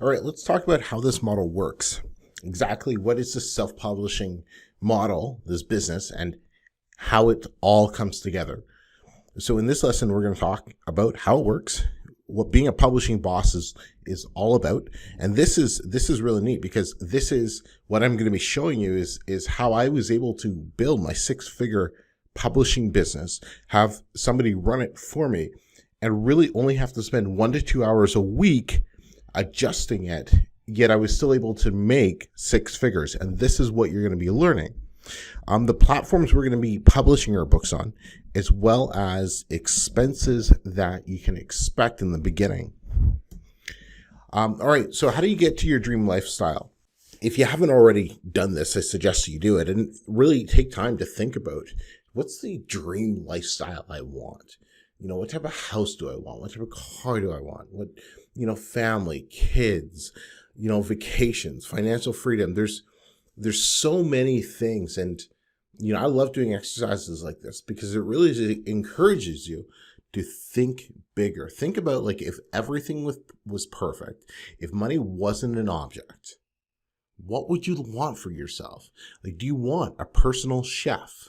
All right, let's talk about how this model works. Exactly what is the self-publishing model, this business, and how it all comes together. So in this lesson, we're going to talk about how it works, what being a publishing boss is all about. And this is really neat because this is what I'm going to be showing you is how I was able to build my 6-figure publishing business, have somebody run it for me, and really only have to spend 1 to 2 hours a week adjusting it, yet I was still able to make 6 figures. And this is what you're going to be learning. The platforms we're going to be publishing our books on, as well as expenses that you can expect in the beginning. All right, so how do you get to your dream lifestyle? If you haven't already done this, I suggest you do it and really take time to think about what's the dream lifestyle I want? What type of house do I want? What type of car do I want? What, family, kids, vacations, financial freedom. There's so many things. And, I love doing exercises like this because it really encourages you to think bigger. Think about if everything was perfect, if money wasn't an object, what would you want for yourself? Do you want a personal chef?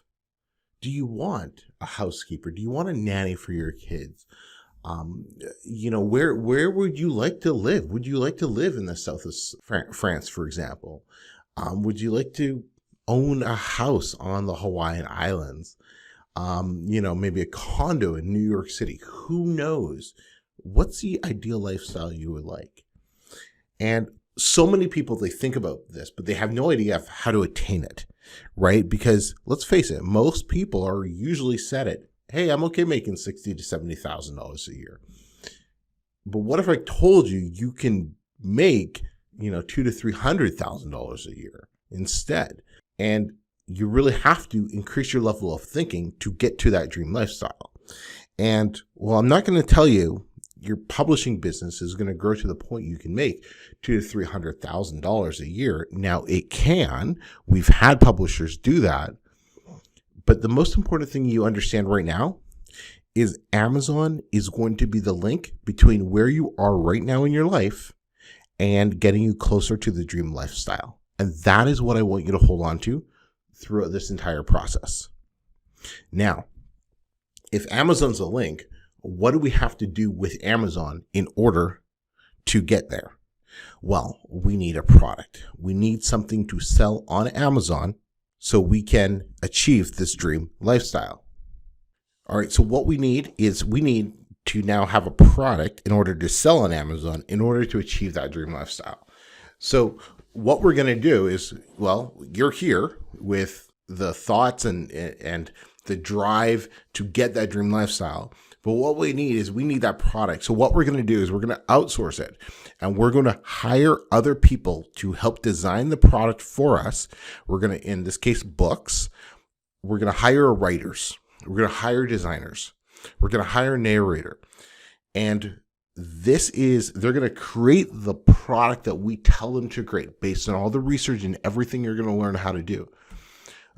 Do you want a housekeeper? Do you want a nanny for your kids? Where would you like to live? Would you like to live in the south of France, for example? Would you like to own a house on the Hawaiian Islands? Maybe a condo in New York City. Who knows? What's the ideal lifestyle you would like? And so many people, they think about this, but they have no idea of how to attain it, right? Because let's face it, most people are usually set at, hey, I'm okay making $60,000 to $70,000 a year. But what if I told you you can make, $200,000 to $300,000 a year instead? And you really have to increase your level of thinking to get to that dream lifestyle. And well, I'm not going to tell you your publishing business is going to grow to the point you can make $200,000 to $300,000 a year. Now it can. We've had publishers do that. But the most important thing you understand right now is Amazon is going to be the link between where you are right now in your life and getting you closer to the dream lifestyle. And that is what I want you to hold on to throughout this entire process. Now, if Amazon's a link, what do we have to do with Amazon in order to get there? Well, we need a product. We need something to sell on Amazon so we can achieve this dream lifestyle. All right, so what we need to now have a product in order to sell on Amazon in order to achieve that dream lifestyle. So what we're going to do is, well, you're here with the thoughts and the drive to get that dream lifestyle. But what we need that product. So what we're going to do is we're going to outsource it, and we're going to hire other people to help design the product for us. We're going to, in this case, books. We're going to hire writers. We're going to hire designers. We're going to hire a narrator. And they're going to create the product that we tell them to create based on all the research and everything you're going to learn how to do.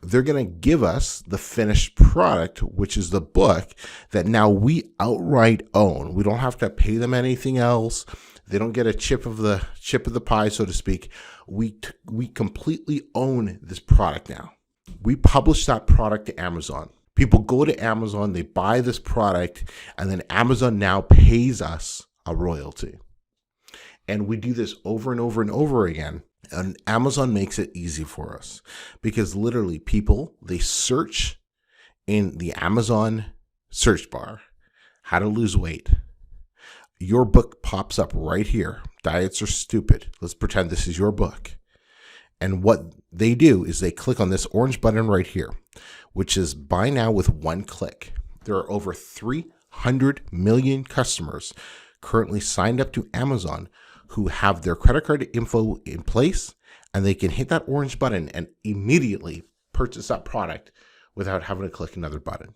They're going to give us the finished product, which is the book that now we outright own. We don't have to pay them anything else. They don't get a chip of the pie, so to speak. We completely own this product now. We publish that product to Amazon. People go to Amazon, they buy this product, and then Amazon now pays us a royalty. And we do this over and over and over again. And Amazon makes it easy for us because literally people, they search in the Amazon search bar, how to lose weight. Your book pops up right here. Diets are stupid. Let's pretend this is your book. And what they do is they click on this orange button right here, which is buy now with one click. There are over 300 million customers currently signed up to Amazon who have their credit card info in place, and they can hit that orange button and immediately purchase that product without having to click another button.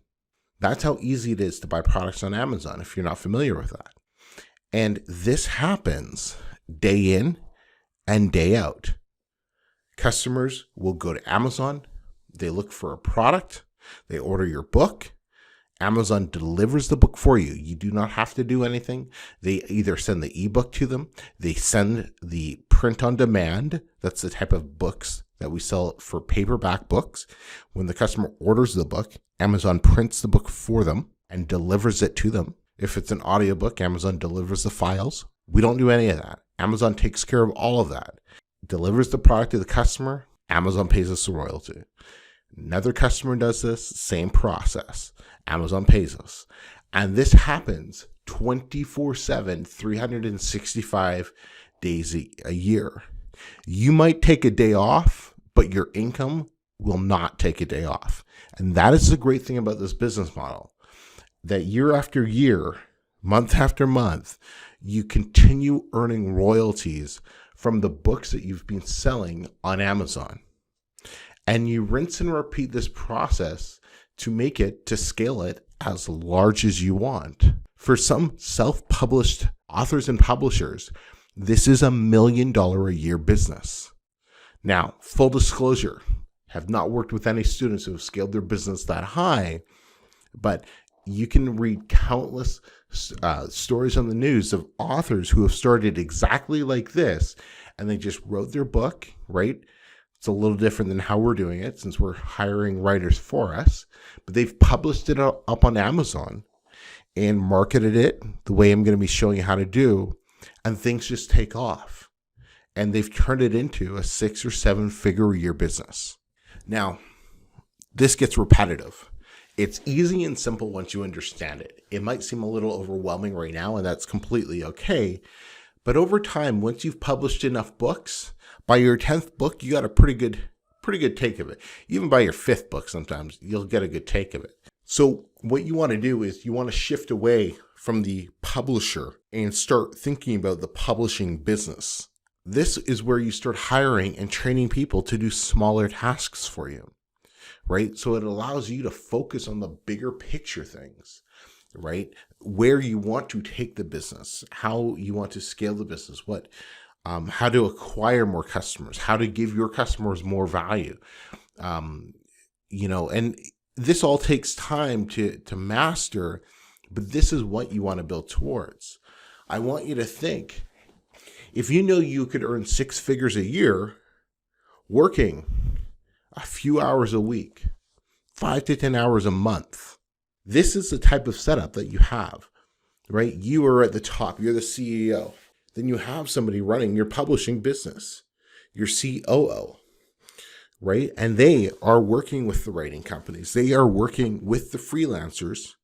That's how easy it is to buy products on Amazon if you're not familiar with that. And this happens day in and day out. Customers will go to Amazon, they look for a product, they order your book, Amazon delivers the book for you. You do not have to do anything. They either send the ebook to them, they send the print on demand. That's the type of books that we sell for paperback books. When the customer orders the book, Amazon prints the book for them and delivers it to them. If it's an audiobook, Amazon delivers the files. We don't do any of that. Amazon takes care of all of that. Delivers the product to the customer, Amazon pays us a royalty. Another customer does this, same process. Amazon pays us. And this happens 24/7, 365 days a year. You might take a day off, but your income will not take a day off. And that is the great thing about this business model, that year after year, month after month, you continue earning royalties from the books that you've been selling on Amazon. And you rinse and repeat this process to scale it as large as you want. For some self-published authors and publishers, this is $1 million a year business. Now, full disclosure, have not worked with any students who have scaled their business that high, but you can read countless stories on the news of authors who have started exactly like this, and they just wrote their book, right? It's a little different than how we're doing it since we're hiring writers for us, but they've published it up on Amazon and marketed it the way I'm going to be showing you how to do, and things just take off. And they've turned it into a 6 or 7 figure a year business. Now, this gets repetitive. It's easy and simple once you understand it. It might seem a little overwhelming right now, and that's completely okay. But over time, once you've published enough books, by your 10th book, you got a pretty good take of it. Even by your 5th book, sometimes you'll get a good take of it. So what you want to do is you want to shift away from the publisher and start thinking about the publishing business. This is where you start hiring and training people to do smaller tasks for you, right? So it allows you to focus on the bigger picture things, right? Where you want to take the business, how you want to scale the business, how to acquire more customers, how to give your customers more value, and this all takes time to master, but this is what you want to build towards. I want you to think, if you know you could earn 6 figures a year working a few hours a week, 5 to 10 hours a month, this is the type of setup that you have, right? You are at the top, you're the CEO. Then you have somebody running your publishing business, your COO, right? And they are working with the writing companies. They are working with the freelancers,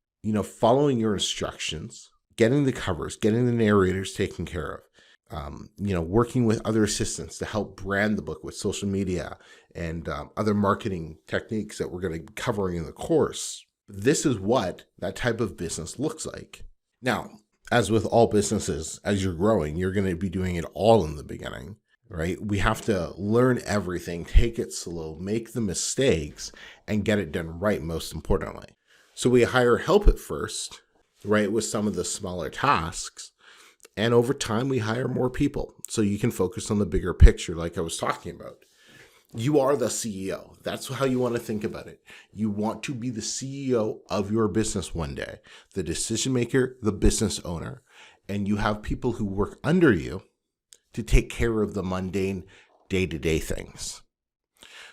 following your instructions, getting the covers, getting the narrators taken care of, working with other assistants to help brand the book with social media and other marketing techniques that we're going to be covering in the course. This is what that type of business looks like. Now, as with all businesses, as you're growing, you're going to be doing it all in the beginning, right? We have to learn everything, take it slow, make the mistakes, and get it done right, most importantly. So we hire help at first, right, with some of the smaller tasks. And over time, we hire more people so you can focus on the bigger picture like I was talking about. You are the CEO. That's how you want to think about it. You want to be the CEO of your business one day, the decision maker, the business owner, and you have people who work under you to take care of the mundane day-to-day things.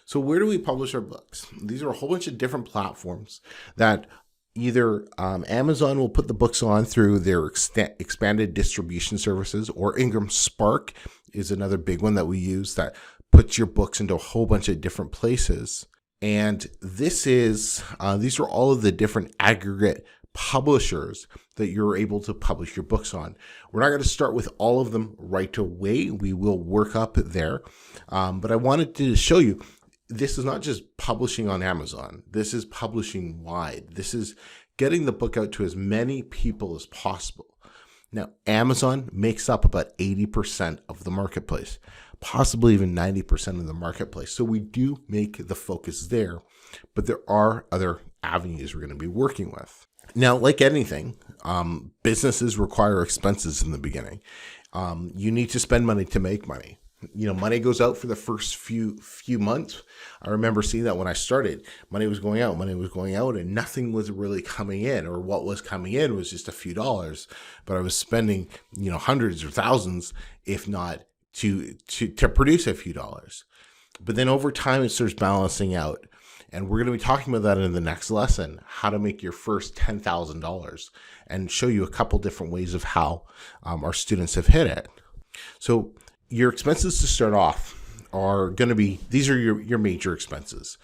So where do we publish our books? These are a whole bunch of different platforms that either Amazon will put the books on through their expanded distribution services, or Ingram Spark is another big one that we use that puts your books into a whole bunch of different places. And these are all of the different aggregate publishers that you're able to publish your books on. We're not going to start with all of them right away. We will work up there. But I wanted to show you, this is not just publishing on Amazon. This is publishing wide. This is getting the book out to as many people as possible. Now, Amazon makes up about 80% of the marketplace, possibly even 90% of the marketplace. So we do make the focus there, but there are other avenues we're going to be working with. Now, like anything, businesses require expenses in the beginning. You need to spend money to make money. money goes out for the first few months. I remember seeing that when I started. Money was going out, and nothing was really coming in, or what was coming in was just a few dollars. But I was spending, hundreds or thousands, if not to produce a few dollars. But then over time, it starts balancing out. And we're going to be talking about that in the next lesson, how to make your first $10,000, and show you a couple different ways of how our students have hit it. So your expenses to start off are going to be, these are your major expenses.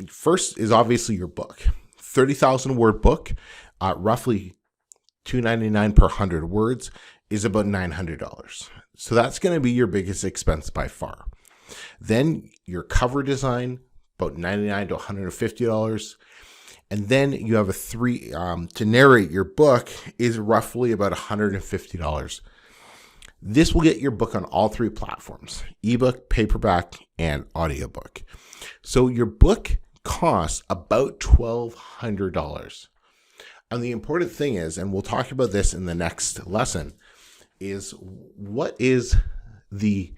First is obviously your book. 30,000 word book, roughly $2.99 per 100 words, is about $900. So that's going to be your biggest expense by far. Then your cover design, about $99 to $150. And then you have to narrate your book is roughly about $150. This will get your book on all three platforms: ebook, paperback, and audiobook. So your book costs about $1,200. And the important thing is, and we'll talk about this in the next lesson, is what is the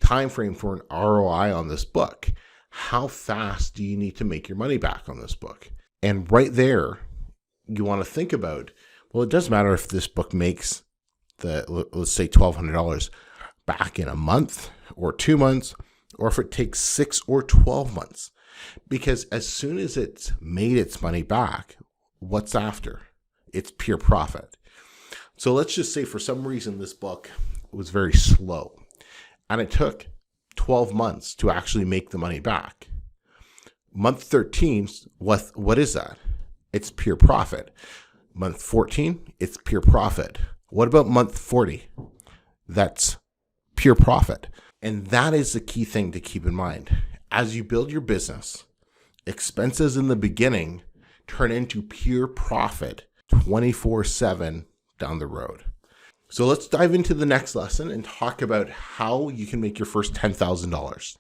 time frame for an ROI on this book? How fast do you need to make your money back on this book? And right there, you want to think about, well, it doesn't matter if this book makes let's say $1,200 back in a month or 2 months, or if it takes 6 or 12 months. Because as soon as it's made its money back, what's after? It's pure profit. So let's just say for some reason this book was very slow, and it took 12 months to actually make the money back. Month 13, what is that? It's pure profit. Month 14, it's pure profit. What about month 40? That's pure profit. And that is the key thing to keep in mind. As you build your business, expenses in the beginning turn into pure profit 24/7 down the road. So let's dive into the next lesson and talk about how you can make your first $10,000.